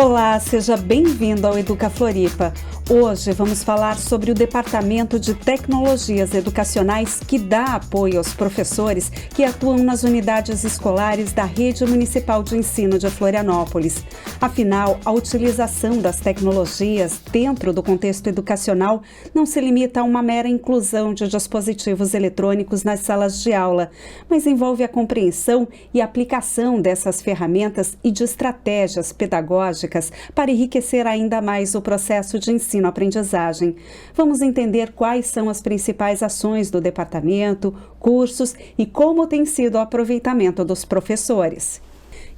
Olá, seja bem-vindo ao Educa Floripa. Hoje vamos falar sobre o Departamento de Tecnologias Educacionais que dá apoio aos professores que atuam nas unidades escolares da Rede Municipal de Ensino de Florianópolis. Afinal, a utilização das tecnologias dentro do contexto educacional não se limita a uma mera inclusão de dispositivos eletrônicos nas salas de aula, mas envolve a compreensão e aplicação dessas ferramentas e de estratégias pedagógicas para enriquecer ainda mais o processo de ensino-aprendizagem. Vamos entender quais são as principais ações do departamento, cursos e como tem sido o aproveitamento dos professores.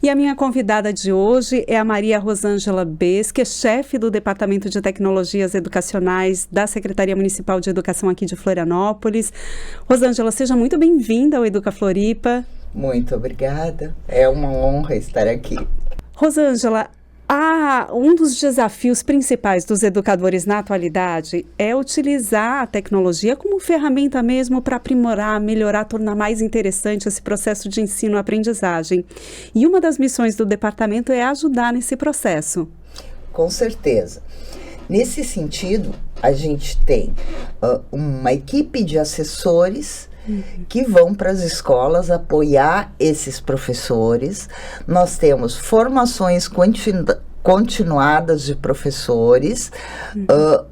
E a minha convidada de hoje é a Maria Rosângela Besque, chefe do Departamento de Tecnologias Educacionais da Secretaria Municipal de Educação aqui de Florianópolis. Rosângela, seja muito bem-vinda ao Educa Floripa. Muito obrigada, é uma honra estar aqui. Rosângela, um dos desafios principais dos educadores na atualidade é utilizar a tecnologia como ferramenta mesmo para aprimorar, melhorar, tornar mais interessante esse processo de ensino-aprendizagem. E uma das missões do departamento é ajudar nesse processo. Com certeza. Nesse sentido, a gente tem uma equipe de assessores que vão para as escolas apoiar esses professores. Nós temos formações continuadas de professores,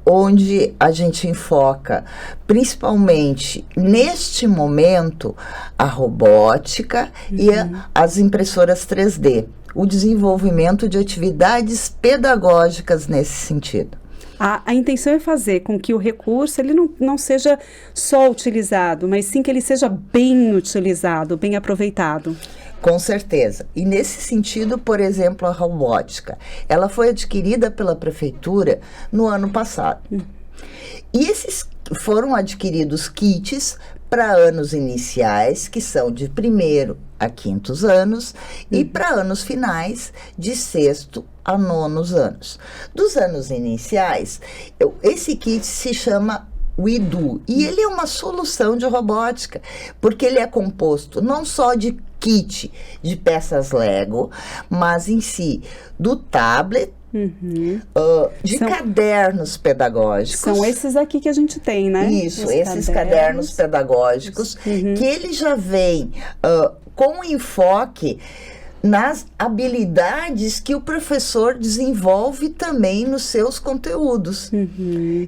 onde a gente enfoca principalmente neste momento a robótica e as impressoras 3D, o desenvolvimento de atividades pedagógicas nesse sentido. A intenção é fazer com que o recurso ele não seja só utilizado, mas sim que ele seja bem utilizado, bem aproveitado. Com certeza. E nesse sentido, por exemplo, a robótica, ela foi adquirida pela prefeitura no ano passado. E esses foram adquiridos kits para anos iniciais, que são de 1º a 5º anos, e para anos finais, de 6º a 9º anos. Dos anos iniciais, esse kit se chama o Edu, e ele é uma solução de robótica, porque ele é composto não só de kit de peças Lego, mas em si do tablet, de cadernos pedagógicos. São esses aqui que a gente tem, né? Isso, esses cadernos pedagógicos, que ele já vem com enfoque nas habilidades que o professor desenvolve também nos seus conteúdos.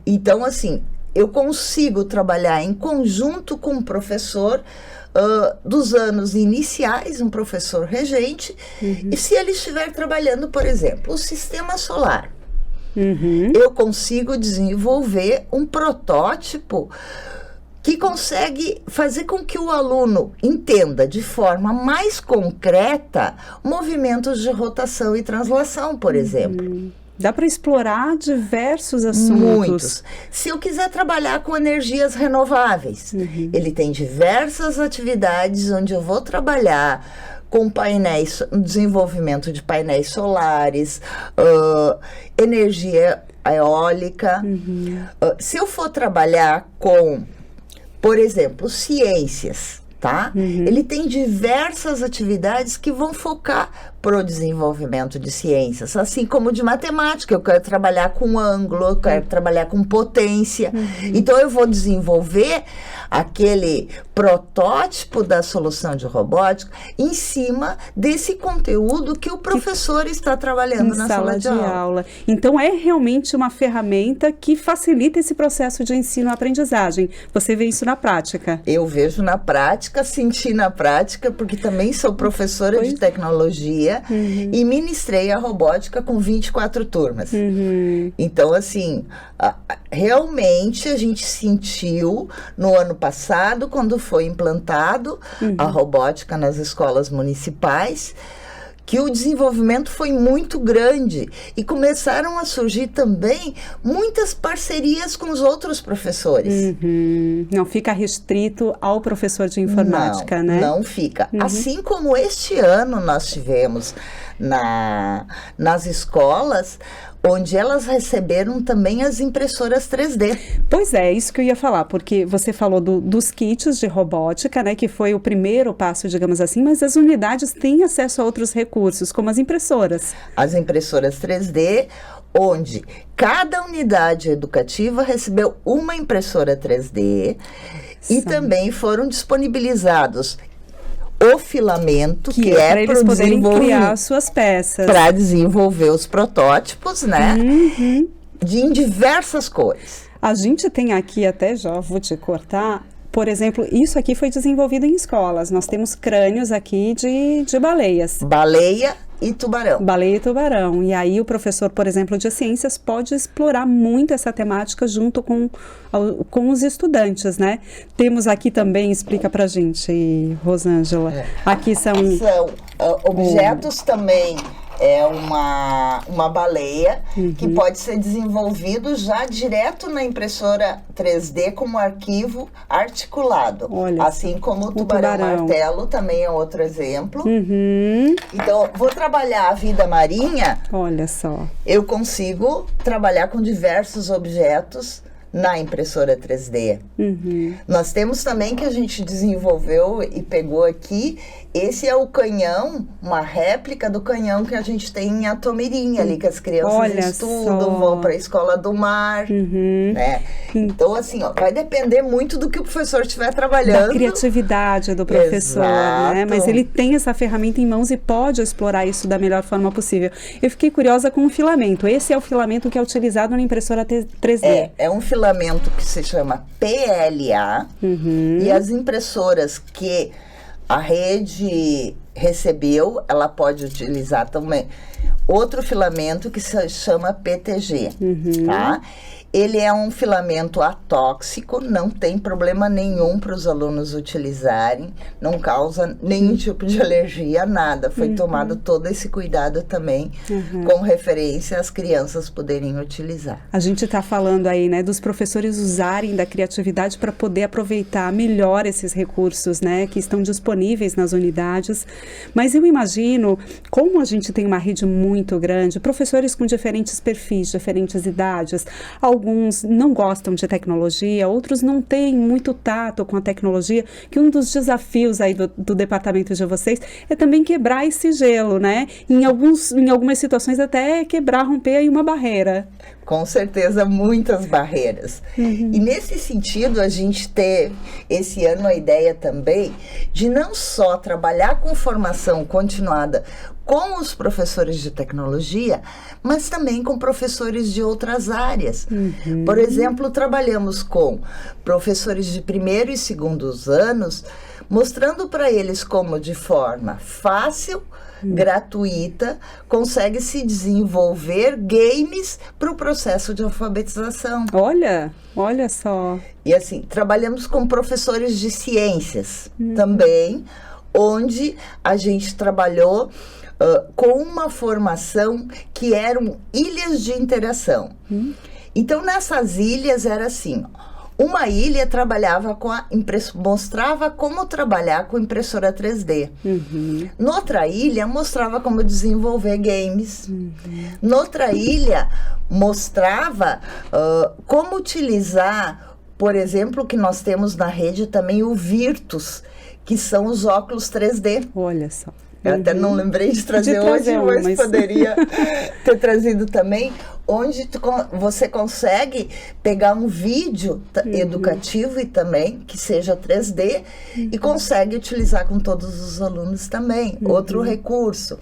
Então, assim, eu consigo trabalhar em conjunto com o professor dos anos iniciais, um professor regente, e se ele estiver trabalhando, por exemplo, o sistema solar, eu consigo desenvolver um protótipo que consegue fazer com que o aluno entenda de forma mais concreta movimentos de rotação e translação, por exemplo. Dá para explorar diversos assuntos. Muitos. Se eu quiser trabalhar com energias renováveis, ele tem diversas atividades onde eu vou trabalhar com painéis, desenvolvimento de painéis solares, energia eólica. Se eu for trabalhar com, por exemplo, ciências, tá? Ele tem diversas atividades que vão focar para o desenvolvimento de ciências, assim como de matemática. Eu quero trabalhar com ângulo, eu quero trabalhar com potência. Então, eu vou desenvolver aquele protótipo da solução de robótica em cima desse conteúdo que o professor está trabalhando na sala de aula. Então, é realmente uma ferramenta que facilita esse processo de ensino-aprendizagem. Você vê isso na prática? Eu vejo na prática, senti na prática, porque também sou professora de tecnologia e ministrei a robótica com 24 turmas. Então, assim, realmente a gente sentiu no ano passado, quando foi implantado a robótica nas escolas municipais, que o desenvolvimento foi muito grande e começaram a surgir também muitas parcerias com os outros professores. Não fica restrito ao professor de informática, né? Não fica. Assim como este ano nós tivemos nas escolas onde elas receberam também as impressoras 3D. Pois é, isso que eu ia falar, porque você falou dos kits de robótica, né, que foi o primeiro passo, digamos assim, mas as unidades têm acesso a outros recursos, como as impressoras. As impressoras 3D, onde cada unidade educativa recebeu uma impressora 3D e também foram disponibilizados o filamento, que é para eles poderem criar suas peças. Para desenvolver os protótipos, né? Em diversas cores. A gente tem aqui, até já vou te cortar, por exemplo, isso aqui foi desenvolvido em escolas. Nós temos crânios aqui de baleias. Baleia e tubarão. Baleia e tubarão. E aí o professor, por exemplo, de ciências pode explorar muito essa temática junto com os estudantes, né? Temos aqui também, explica pra gente, Rosângela. Aqui são objetos também. É uma baleia que pode ser desenvolvido já direto na impressora 3D como arquivo articulado. Olha, assim como o tubarão martelo também é outro exemplo. Então, vou trabalhar a vida marinha. Olha só. Eu consigo trabalhar com diversos objetos na impressora 3D. Nós temos também que a gente desenvolveu e pegou aqui, esse é o canhão, uma réplica do canhão que a gente tem em Atomirim, ali que as crianças estudam, vão para a escola do mar, né? Então, assim, ó, vai depender muito do que o professor estiver trabalhando. Da criatividade do professor, né? Mas ele tem essa ferramenta em mãos e pode explorar isso da melhor forma possível. Eu fiquei curiosa com o filamento. Esse é o filamento que é utilizado na impressora 3D. É um filamento que se chama PLA e as impressoras que a rede recebeu, ela pode utilizar também outro filamento que se chama PTG, tá? Ele é um filamento atóxico, não tem problema nenhum para os alunos utilizarem, não causa nenhum tipo de alergia, nada. Foi tomado todo esse cuidado também, com referência às crianças poderem utilizar. A gente está falando aí, né, dos professores usarem da criatividade para poder aproveitar melhor esses recursos, né, que estão disponíveis nas unidades. Mas eu imagino, como a gente tem uma rede muito grande, professores com diferentes perfis, diferentes idades, alguns não gostam de tecnologia, outros não têm muito tato com a tecnologia, que um dos desafios aí do departamento de vocês é também quebrar esse gelo, né? Em algumas situações até quebrar, romper aí uma barreira. Com certeza, muitas barreiras. E nesse sentido, a gente teve esse ano a ideia também de não só trabalhar com formação continuada com os professores de tecnologia, mas também com professores de outras áreas. Por exemplo, trabalhamos com professores de primeiro e segundos anos, mostrando para eles como de forma fácil, gratuita, consegue se desenvolver games para o processo de alfabetização. Olha só. E assim, trabalhamos com professores de ciências também, onde a gente trabalhou com uma formação que eram ilhas de interação. Então, nessas ilhas era assim, uma ilha trabalhava com mostrava como trabalhar com impressora 3D. Noutra ilha, mostrava como desenvolver games. Noutra ilha, mostrava como utilizar, por exemplo, que nós temos na rede também o Virtus, que são os óculos 3D. Olha só. Eu até não lembrei de trazer hoje, mas poderia ter trazido também, onde você consegue pegar um vídeo educativo e também, que seja 3D, e consegue utilizar com todos os alunos também. Outro recurso.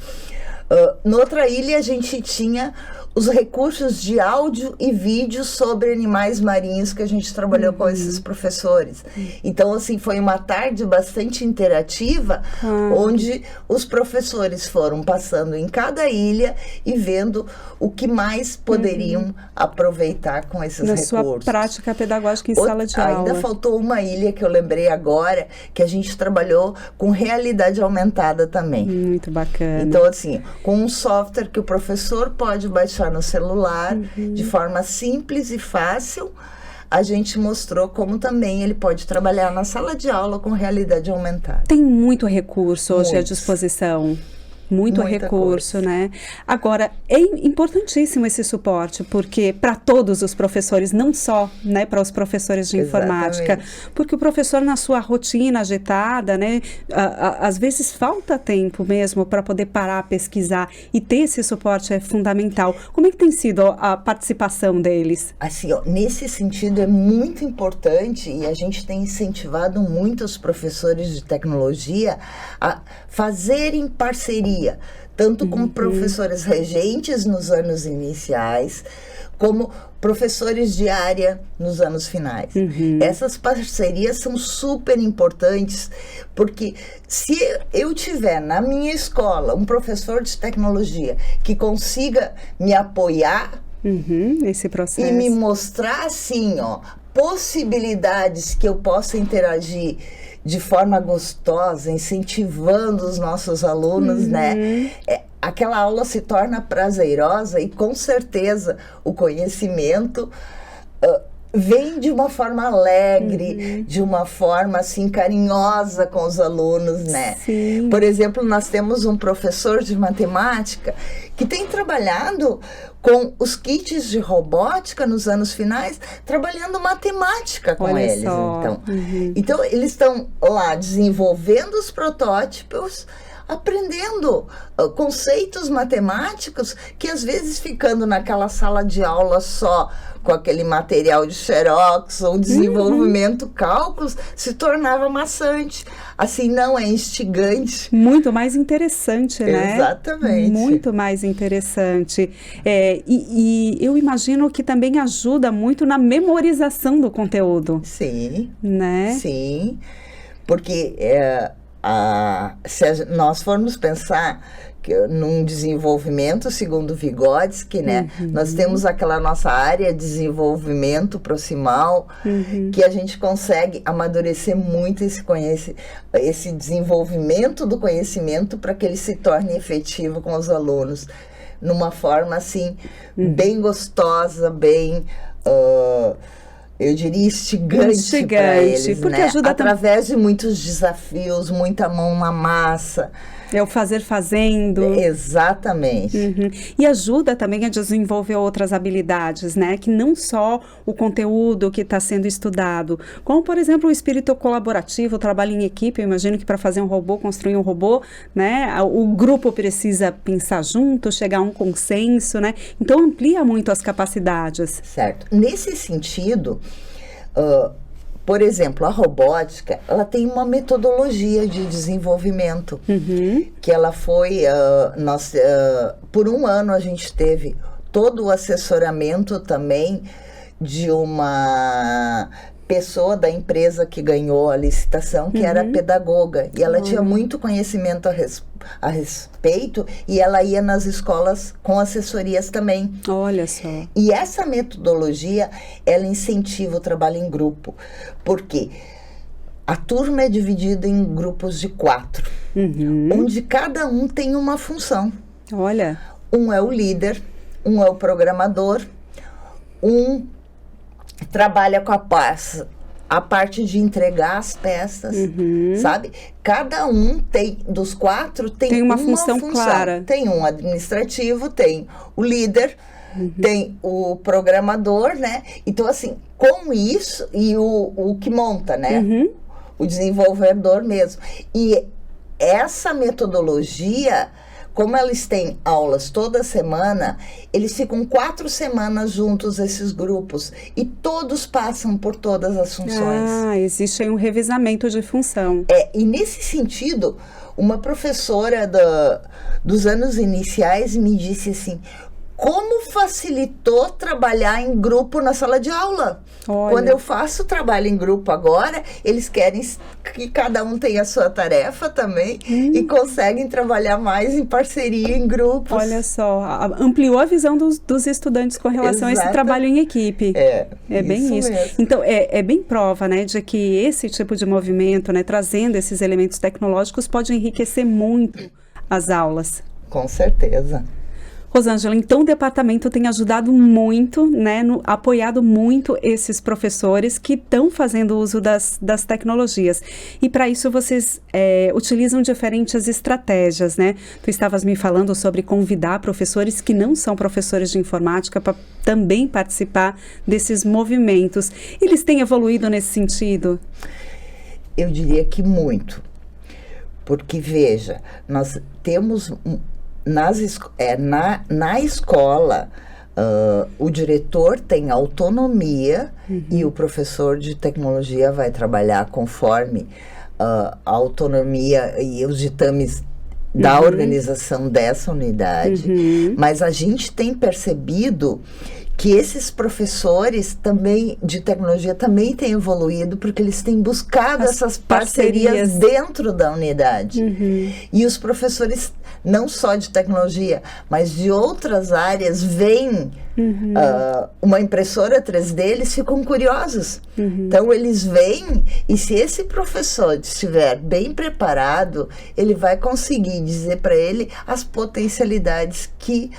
Noutra ilha, a gente tinha os recursos de áudio e vídeo sobre animais marinhos que a gente trabalhou com esses professores. Então, assim, foi uma tarde bastante interativa, onde os professores foram passando em cada ilha e vendo o que mais poderiam aproveitar com esses recursos. Na sua prática pedagógica em sala de aula. Ainda faltou uma ilha que eu lembrei agora, que a gente trabalhou com realidade aumentada também. Muito bacana. Então, assim, com um software que o professor pode baixar no celular, de forma simples e fácil, a gente mostrou como também ele pode trabalhar na sala de aula com realidade aumentada. Tem muito recurso hoje à disposição. Muito recurso, né? Agora, é importantíssimo esse suporte, porque para todos os professores, não só, né, para os professores de informática, porque o professor na sua rotina agitada, né, às vezes falta tempo mesmo para poder parar, pesquisar, e ter esse suporte é fundamental. Como é que tem sido a participação deles? Assim, ó, nesse sentido é muito importante, e a gente tem incentivado muito os professores de tecnologia a fazerem parceria, tanto com professores regentes nos anos iniciais, como professores de área nos anos finais. Essas parcerias são super importantes, porque se eu tiver na minha escola um professor de tecnologia que consiga me apoiar nesse processo e me mostrar, assim, ó, possibilidades que eu possa interagir de forma gostosa, incentivando os nossos alunos, né? Aquela aula se torna prazerosa e, com certeza, o conhecimento vem de uma forma alegre, de uma forma, assim, carinhosa com os alunos, né? Sim. Por exemplo, nós temos um professor de matemática que tem trabalhado com os kits de robótica nos anos finais, trabalhando matemática com eles. Então, então, eles estão lá desenvolvendo os protótipos, aprendendo conceitos matemáticos que, às vezes, ficando naquela sala de aula só com aquele material de xerox ou desenvolvimento cálculos, se tornava maçante. Assim, não é instigante. Muito mais interessante, né? Exatamente. Muito mais interessante. E eu imagino que também ajuda muito na memorização do conteúdo. Sim. Né? Sim. Porque se nós formos pensar que num desenvolvimento, segundo Vygotsky, né, nós temos aquela nossa área de desenvolvimento proximal, que a gente consegue amadurecer muito esse desenvolvimento do conhecimento para que ele se torne efetivo com os alunos, numa forma, assim, bem gostosa, bem... eu diria instigante para eles, porque né? ajuda através de muitos desafios, muita mão na massa. É o fazer fazendo. Exatamente. E ajuda também a desenvolver outras habilidades, né? Que não só o conteúdo que está sendo estudado, como, por exemplo, o espírito colaborativo, o trabalho em equipe. Eu imagino que para fazer um robô, construir um robô, né? O grupo precisa pensar junto, chegar a um consenso, né? Então, amplia muito as capacidades. Certo. Nesse sentido... por exemplo, a robótica, ela tem uma metodologia de desenvolvimento, que ela foi, por um ano a gente teve todo o assessoramento também de uma pessoa da empresa que ganhou a licitação, que era pedagoga, e ela tinha muito conhecimento a respeito, e ela ia nas escolas com assessorias também. Olha só. E essa metodologia, ela incentiva o trabalho em grupo, porque a turma é dividida em grupos de 4, onde cada um tem uma função. Olha. Um é o líder, um é o programador, um trabalha com a parte de entregar as peças, sabe? Cada um dos 4 tem uma função clara. Tem um administrativo, tem o líder, tem o programador, né? Então, assim, com isso, e o que monta, né? O desenvolvedor mesmo. E essa metodologia... Como eles têm aulas toda semana, eles ficam 4 semanas juntos, esses grupos, e todos passam por todas as funções. Existe aí um revezamento de função. E nesse sentido, uma professora dos anos iniciais me disse assim, como facilitou trabalhar em grupo na sala de aula. Olha. Quando eu faço trabalho em grupo agora, eles querem que cada um tenha a sua tarefa também e conseguem trabalhar mais em parceria, em grupos. Olha só, ampliou a visão dos estudantes com relação a esse trabalho em equipe. É bem isso. Mesmo. Então, é bem prova, né, de que esse tipo de movimento, né, trazendo esses elementos tecnológicos, pode enriquecer muito as aulas. Com certeza. Rosângela, então o departamento tem ajudado muito, né, apoiado muito esses professores que estão fazendo uso das tecnologias. E para isso vocês utilizam diferentes estratégias, né? Tu estavas me falando sobre convidar professores que não são professores de informática para também participar desses movimentos. Eles têm evoluído nesse sentido? Eu diria que muito. Porque, veja, nós temos na escola, o diretor tem autonomia e o professor de tecnologia vai trabalhar conforme a autonomia e os ditames da organização dessa unidade. Mas a gente tem percebido que esses professores também de tecnologia também têm evoluído, porque eles têm buscado essas parcerias dentro da unidade. E os professores, não só de tecnologia, mas de outras áreas, veem uma impressora 3D, eles ficam curiosos. Então, eles vêm, e se esse professor estiver bem preparado, ele vai conseguir dizer para ele as potencialidades que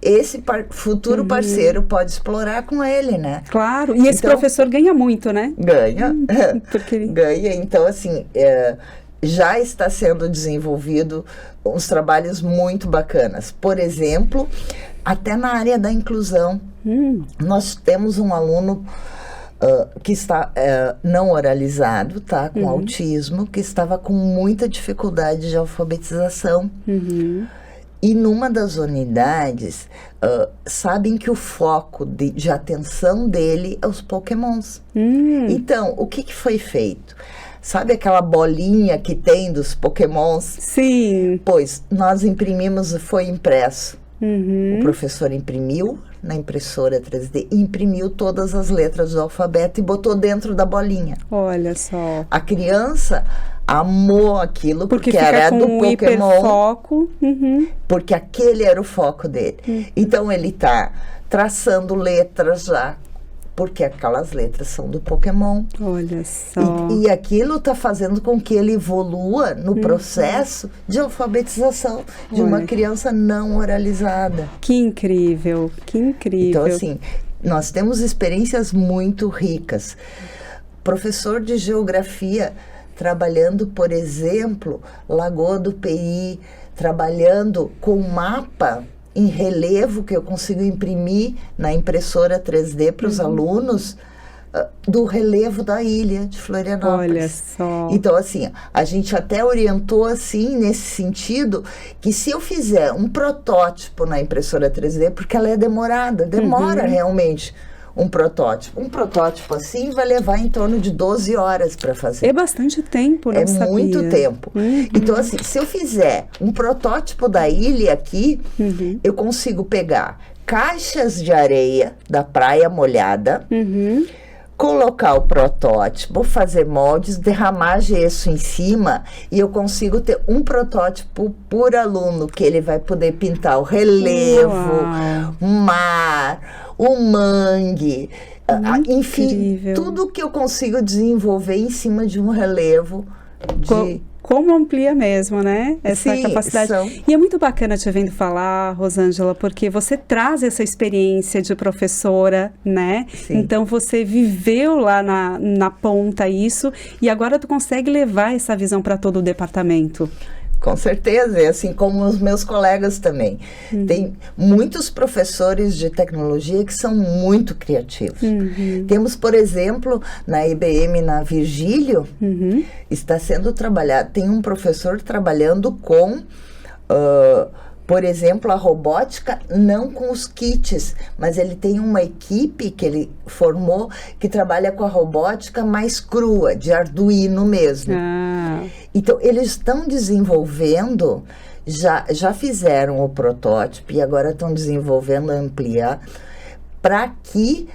esse futuro parceiro pode explorar com ele, né? Claro, e esse professor ganha muito, né? Ganha, ganha. Então, assim, já está sendo desenvolvido uns trabalhos muito bacanas. Por exemplo, até na área da inclusão, nós temos um aluno que está não oralizado, tá? Com autismo, que estava com muita dificuldade de alfabetização. E numa das unidades, sabem que o foco de atenção dele é os Pokémons. Então, o que foi feito? Sabe aquela bolinha que tem dos Pokémons? Sim. Pois, nós imprimimos e foi impresso. O professor imprimiu na impressora 3D, imprimiu todas as letras do alfabeto e botou dentro da bolinha. Olha só. A criança amou aquilo porque era com do Pokémon. Hiperfoco. Porque aquele era o foco dele. Então ele está traçando letras já, porque aquelas letras são do Pokémon. Olha só. E aquilo está fazendo com que ele evolua no processo de alfabetização de uma criança não oralizada. Que incrível, que incrível. Então, assim, nós temos experiências muito ricas. Professor de geografia trabalhando, por exemplo, Lagoa do Peri, trabalhando com mapa em relevo que eu consigo imprimir na impressora 3D para os alunos do relevo da ilha de Florianópolis. Olha só. Então, assim, a gente até orientou assim, nesse sentido, que se eu fizer um protótipo na impressora 3D, porque ela é demora realmente um protótipo. Um protótipo assim vai levar em torno de 12 horas para fazer. É bastante tempo, não sabia. É muito tempo. Então, assim, se eu fizer um protótipo da ilha aqui, eu consigo pegar caixas de areia da praia molhada, colocar o protótipo, fazer moldes, derramar gesso em cima e eu consigo ter um protótipo por aluno, que ele vai poder pintar o relevo, o mar, o mangue, enfim, tudo que eu consigo desenvolver em cima de um relevo de... Como amplia mesmo, né? Essa capacidade. E é muito bacana te vendo falar, Rosângela, porque você traz essa experiência de professora, né? Sim. Então, você viveu lá na ponta isso e agora tu consegue levar essa visão para todo o departamento. Com certeza, e assim como os meus colegas também. Tem muitos professores de tecnologia que são muito criativos. Temos, por exemplo, na IBM, na Virgílio, está sendo trabalhado, tem um professor trabalhando com, por exemplo, a robótica, não com os kits, mas ele tem uma equipe que ele formou que trabalha com a robótica mais crua, de Arduino mesmo. Então, eles estão desenvolvendo, já fizeram o protótipo e agora estão desenvolvendo ampliar para que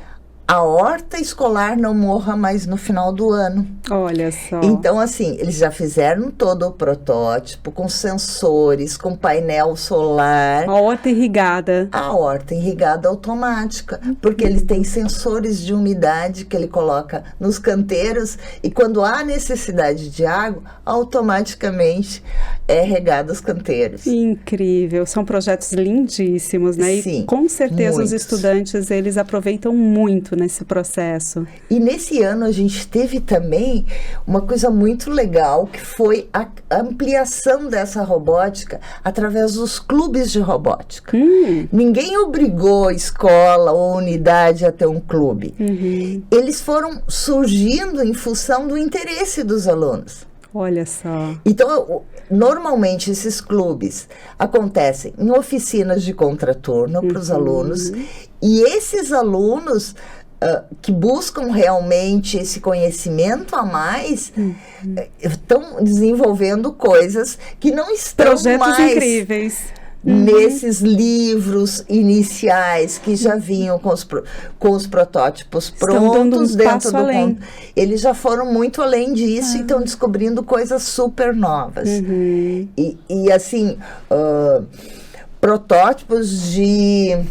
a horta escolar não morra mais no final do ano. Olha só. Então, assim, eles já fizeram todo o protótipo, com sensores, com painel solar. A horta irrigada. A horta irrigada automática, porque ele tem sensores de umidade que ele coloca nos canteiros e quando há necessidade de água, automaticamente é regado os canteiros. Incrível, são projetos lindíssimos, né? Sim, e com certeza muitos. os estudantes, eles aproveitam muito nesse processo. E nesse ano a gente teve também uma coisa muito legal, que foi a ampliação dessa robótica através dos clubes de robótica. Ninguém obrigou a escola ou unidade a ter um clube. Eles foram surgindo em função do interesse dos alunos. Olha só. Então, normalmente esses clubes acontecem em oficinas de contraturno para os alunos, e esses alunos que buscam realmente esse conhecimento a mais estão desenvolvendo coisas que não estão Projetos mais incríveis. nesses livros iniciais que já vinham com os protótipos prontos dentro do mundo. Eles já foram muito além disso e estão descobrindo coisas super novas. E assim, protótipos de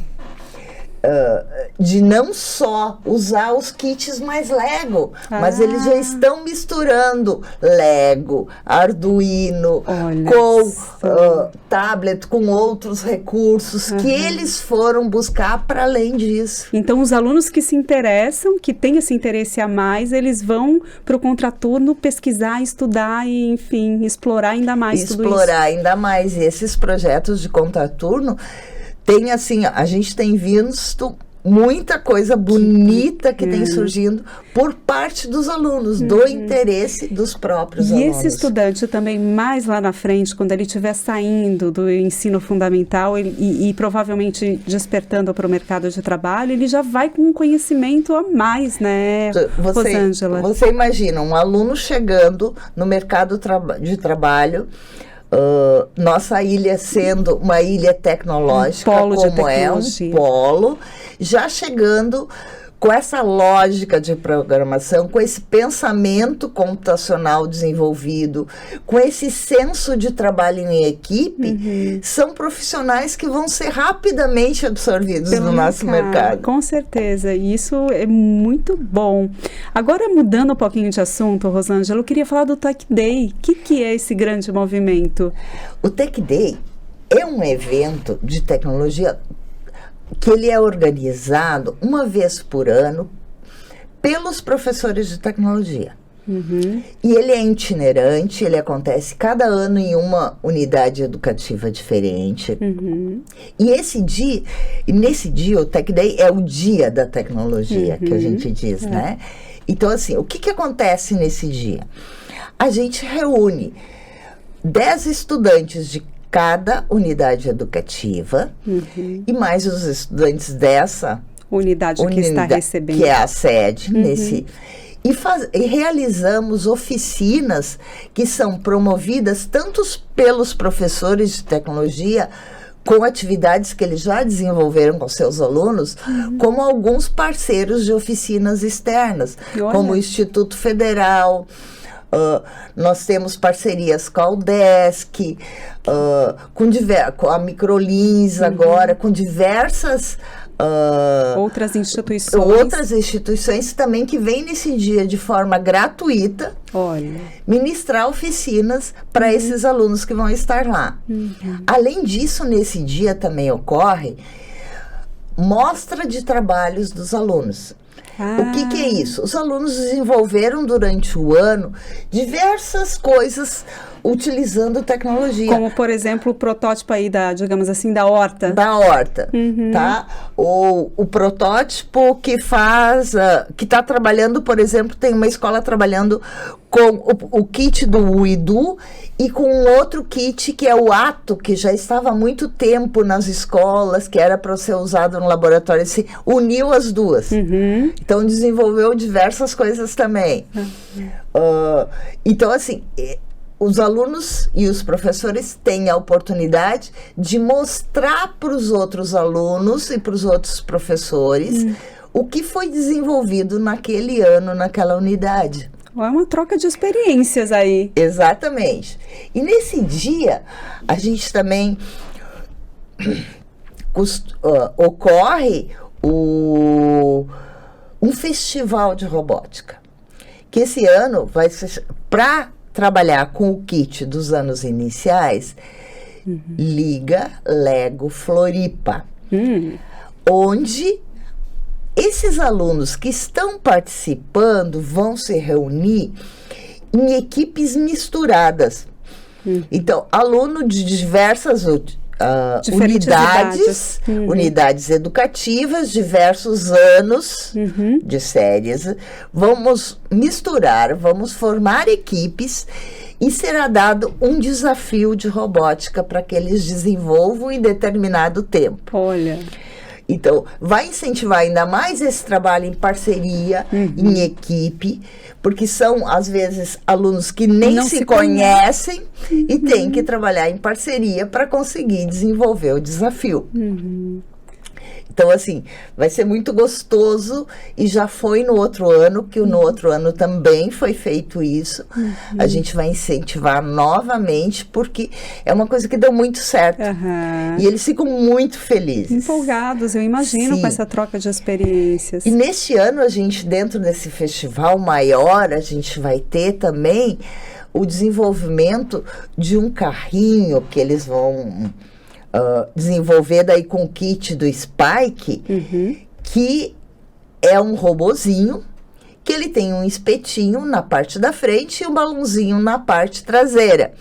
não só usar os kits mais Lego, mas eles já estão misturando Lego, Arduino, com tablet, com outros recursos que eles foram buscar para além disso. Então, os alunos que se interessam, que têm esse interesse a mais, eles vão para o contraturno pesquisar, estudar e, enfim, explorar ainda mais tudo isso. Explorar ainda mais. E esses projetos de contraturno tem assim, a gente tem visto muita coisa bonita que tem surgindo por parte dos alunos, do interesse dos próprios alunos. E esse estudante também, mais lá na frente, quando ele estiver saindo do ensino fundamental e provavelmente despertando para o mercado de trabalho, ele já vai com um conhecimento a mais, né, Rosângela? Você imagina um aluno chegando no mercado de trabalho, nossa ilha sendo uma ilha tecnológica, como é um polo, já chegando com essa lógica de programação, com esse pensamento computacional desenvolvido, com esse senso de trabalho em equipe, são profissionais que vão ser rapidamente absorvidos no nosso mercado. Com certeza, e isso é muito bom. Agora, mudando um pouquinho de assunto, Rosângela, eu queria falar do Tech Day. O que é esse grande movimento? O Tech Day é um evento de tecnologia que ele é organizado uma vez por ano pelos professores de tecnologia. E ele é itinerante, ele acontece cada ano em uma unidade educativa diferente. E nesse dia, o Tech Day é o dia da tecnologia, que a gente diz, né? Então, assim, o que acontece nesse dia? A gente reúne 10 estudantes de cada unidade educativa e mais os estudantes dessa unidade que está recebendo, que é a sede nesse, e realizamos oficinas que são promovidas tanto pelos professores de tecnologia, com atividades que eles já desenvolveram com seus alunos, como alguns parceiros de oficinas externas, como o Instituto Federal. Nós temos parcerias com a UDESC, com a Microlins agora, com diversas outras instituições também que vêm nesse dia de forma gratuita ministrar oficinas para esses alunos que vão estar lá. Além disso, nesse dia também ocorre mostra de trabalhos dos alunos. O que é isso? Os alunos desenvolveram durante o ano diversas coisas utilizando tecnologia. Como, por exemplo, o protótipo aí digamos assim, da horta. Da horta, tá? Ou o protótipo que está trabalhando, por exemplo, tem uma escola trabalhando com o kit do Uidu e com outro kit que é o Ato, que já estava há muito tempo nas escolas, que era para ser usado no laboratório. Se uniu as duas. Então, desenvolveu diversas coisas também. Então, assim, os alunos e os professores têm a oportunidade de mostrar para os outros alunos e para os outros professores o que foi desenvolvido naquele ano, naquela unidade. É uma troca de experiências aí. Exatamente. E nesse dia, a gente também ocorre um festival de robótica, que esse ano vai ser para trabalhar com o kit dos anos iniciais, Liga Lego Floripa, onde esses alunos que estão participando vão se reunir em equipes misturadas. Então, aluno de diversas unidades educativas, diversos anos de séries. Vamos misturar, vamos formar equipes e será dado um desafio de robótica para que eles desenvolvam em determinado tempo. Olha. Então, vai incentivar ainda mais esse trabalho em parceria, em equipe, porque são, às vezes, alunos que nem não se conhecem e têm que trabalhar em parceria para conseguir desenvolver o desafio. Então, assim, vai ser muito gostoso e já foi no outro ano, que no outro ano também foi feito isso. A gente vai incentivar novamente, porque é uma coisa que deu muito certo. E eles ficam muito felizes. Empolgados, eu imagino, com essa troca de experiências. E neste ano, a gente, dentro desse festival maior, a gente vai ter também o desenvolvimento de um carrinho que eles vão desenvolver daí com o kit do Spike, que é um robozinho, que ele tem um espetinho na parte da frente e um balãozinho na parte traseira,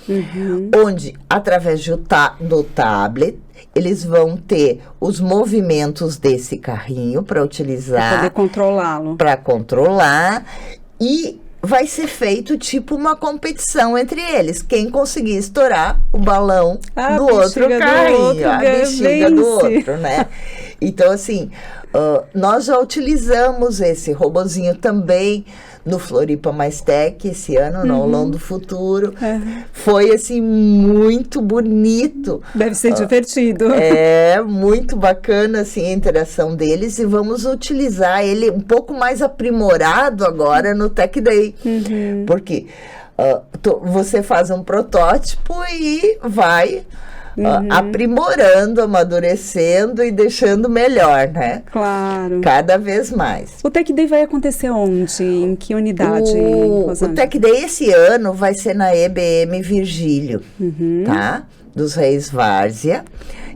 onde, através do tablet, eles vão ter os movimentos desse carrinho para utilizar. Para poder controlá-lo. Para controlar, e vai ser feito tipo uma competição entre eles. Quem conseguir estourar o balão do outro carrinho, a bexiga do outro, né? Então, assim, nós já utilizamos esse robozinho também no Floripa Mais Tech esse ano, no Aulão do Futuro. Foi, assim, muito bonito. Deve ser divertido. É, muito bacana, assim, a interação deles, e vamos utilizar ele um pouco mais aprimorado agora no Tech Day. Porque você faz um protótipo e vai aprimorando, amadurecendo e deixando melhor, né? Claro. Cada vez mais. O Tech Day vai acontecer onde? Em que unidade, Rosângela? O Tech Day esse ano vai ser na EBM Virgílio, tá? Dos Reis Várzea,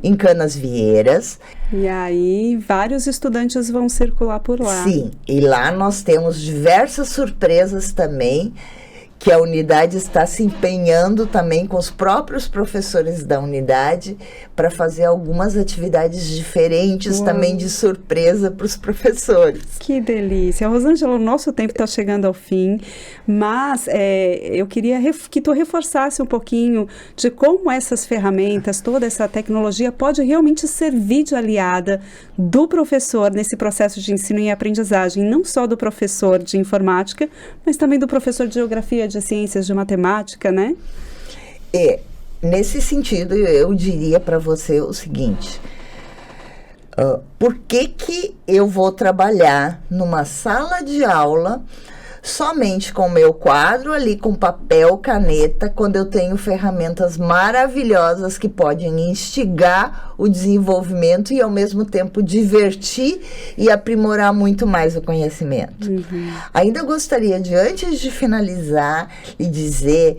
em Canasvieiras. E aí, vários estudantes vão circular por lá. Sim, e lá nós temos diversas surpresas também, que a unidade está se empenhando também com os próprios professores da unidade para fazer algumas atividades diferentes também de surpresa para os professores. Que delícia. Rosângela, o nosso tempo está chegando ao fim, mas eu queria que tu reforçasse um pouquinho de como essas ferramentas, toda essa tecnologia pode realmente servir de aliada do professor nesse processo de ensino e aprendizagem, não só do professor de informática, mas também do professor de geografia, de ciências, de matemática, né? Nesse sentido, eu diria para você o seguinte: por que eu vou trabalhar numa sala de aula somente com o meu quadro ali, com papel, caneta, quando eu tenho ferramentas maravilhosas que podem instigar o desenvolvimento e, ao mesmo tempo, divertir e aprimorar muito mais o conhecimento? Ainda gostaria de, antes de finalizar, lhe dizer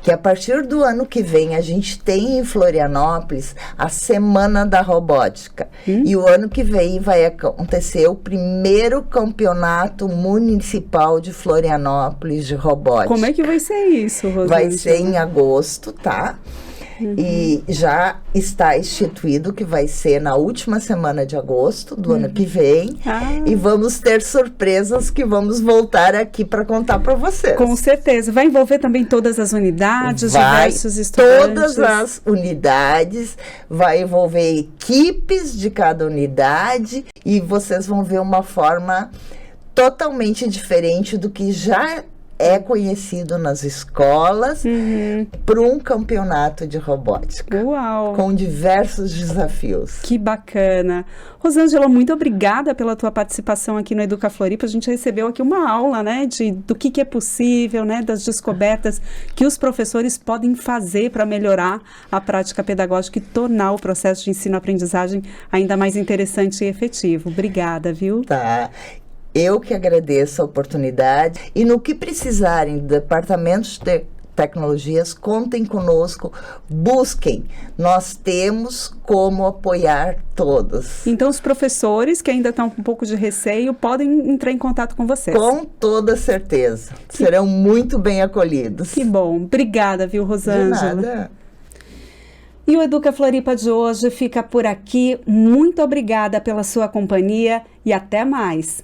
que a partir do ano que vem a gente tem em Florianópolis a Semana da Robótica. E o ano que vem vai acontecer o primeiro campeonato municipal de Florianópolis de robótica. Como é que vai ser isso, Rosângela? Vai ser em agosto, tá? E já está instituído que vai ser na última semana de agosto do ano que vem. E vamos ter surpresas que vamos voltar aqui para contar para vocês. Com certeza. Vai envolver também todas as unidades, diversos estudantes? Todas as unidades, vai envolver equipes de cada unidade, e vocês vão ver uma forma totalmente diferente do que já é conhecido nas escolas para um campeonato de robótica. Uau! Com diversos desafios. Que bacana! Rosângela, muito obrigada pela tua participação aqui no Educa Floripa. A gente recebeu aqui uma aula, né, do que é possível, né, das descobertas que os professores podem fazer para melhorar a prática pedagógica e tornar o processo de ensino-aprendizagem ainda mais interessante e efetivo. Obrigada, viu? Tá. Eu que agradeço a oportunidade e no que precisarem do Departamento de Tecnologias, contem conosco, busquem. Nós temos como apoiar todos. Então, os professores que ainda estão com um pouco de receio podem entrar em contato com vocês. Com toda certeza. Serão muito bem acolhidos. Que bom. Obrigada, viu, Rosângela? De nada. E o Educa Floripa de hoje fica por aqui. Muito obrigada pela sua companhia e até mais.